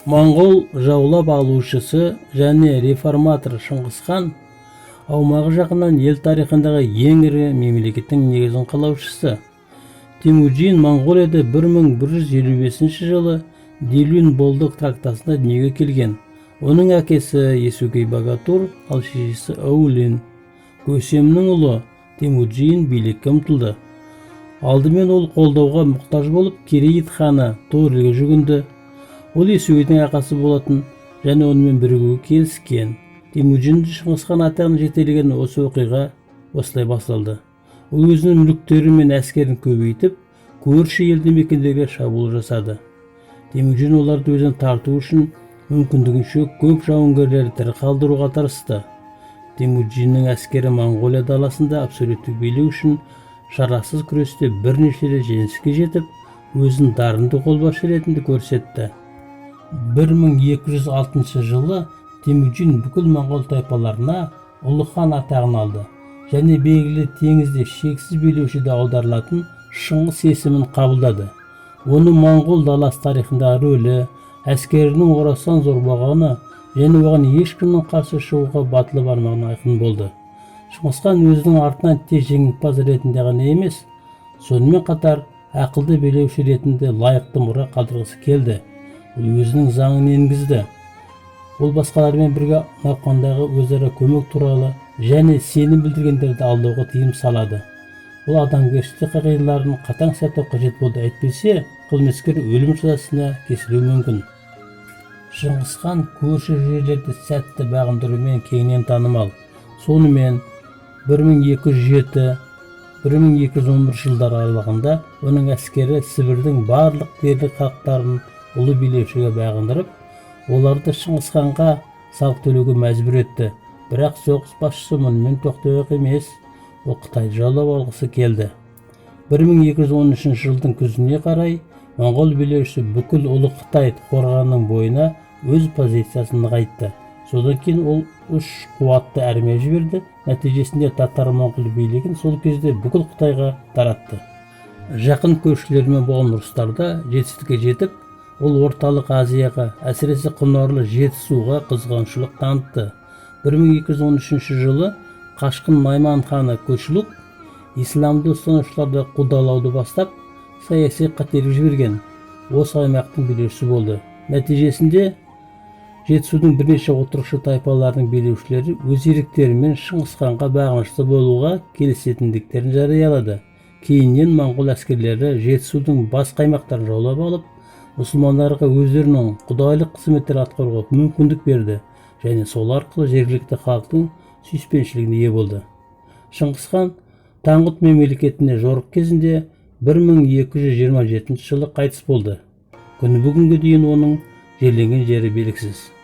Моңғол жаулап алушысы және реформатор Шыңғысхан аумағы жағынан ел тарихындағы ең ірі мемлекеттің негізін қалаушысы. Темуджин Моңғолияда 1155 жылы Дилюн Болдық трактасында дүниеге келген. Оның әкесі Есугей Багатур, ал шешесі Аулин. Көсемнің ұлы Темуджин билікке ұмтылды. Алдымен ол қолдауға мұқтаж болып, Керейіт ханы Торилге жүгінді. Ол Есугейдің ағасы болатын және онымен бірігуге келіскен. Темуджинді Шыңғысхан атағын жетелеген осы оқиға осылай басталды. Ол өзінің мүліктері мен әскерін көбейтіп, көрші елді мекендерге шабуыл жасады. Темуджин оларды өзіне тарту үшін мүмкіндігінше көп жауынгерлерді тірі қалдыруға тырысты. Темуджиннің әскері Моңғолия даласында абсолюттік билік үшін шарасыз күресте бірнеше рет жеңіске жетіп, өзін дарынды қолбасшы ретінде көрсетті. 1206 жылы Темуджин бүкіл моңғол тайпаларына ұлы хан атағын алды және белгілі теңізде шексіз билеушіде аударылатын Шыңғыс есімін қабылдады. Оны моңғол даласы тарихындағы рөлі, әскерінің орасан зор болғаны және оған ешкімнің қарсы шығуға батылы бармағаны айқын болды. Шыңғысхан өзінің артынан тек жеңімпаз ретінде ғана емес, сонымен қатар ақылды билеуші ретінде лайықты мұра қалдырғысы келді. Ол өзінің заңын енгізді. Ол басқалармен бірге науқандағы өзара көмек туралы және сенім білдіргендерді алдауға тыйым салады. Ол адамгершілік қағидаларын қатаң сақтау қажет болды, әйтпесе қылмыскер өлім жазасына кесілуі мүмкін. Шыңғысхан көрші жерлерді сәтті бағындырумен кеңінен танымал. Сонымен 1207-1211 жылдар аралығында оның әскері Сібірдің барлық дерлік халықтарын ұлы билеушіге бағындырып, оларды Шыңғысханға салық төлеуге мәжбүр етті. Бірақ соғыс басшысы мұнымен тоқтауы емес, ол Қытайды жаулап алғысы келді. 1213 жылдың күзіне қарай моңғол билеушісі бүкіл ұлы Қытай қорғанының бойына өз позициясын нығайтты. Содан кейін ол 3 қуатты армия жіберді. Нәтижесінде татар-моңғол билігін сол кезде бүкіл Қытайға таратты. Жақын көршілерімен болған ұрыстарда жетістікке жетіп, ол орталық Азияға, әсіресе құнарлы Жетісуға қызғаншылық танытты. 1213 жылы қашқын Найман ханы Күшлүк исламды ұстанушыларды қудалауды бастап, саяси қатерге жіберген. Осы аймақтың билеушісі болды. Нәтижесінде Жетісудың бірнеше отырықшы тайпаларының билеушілері өз еріктерімен Шыңғысханға бағынышты болуға келісетіндіктерін жариялады. Кейіннен моңғол әскерлері Жетісудың басқа аймақтарын жаулап алып, мұсылмандарға өздерінің құдайлық қызметтер атқаруға мүмкіндік берді және сол арқылы жергілікті халықтың сүйіспеншілігіне ие болды. Шыңғысхан Таңғұт мемлекетіне жорық кезінде 1227 жылы қайтыс болды. Күні бүгінге дейін оның жерленген жері белгісіз.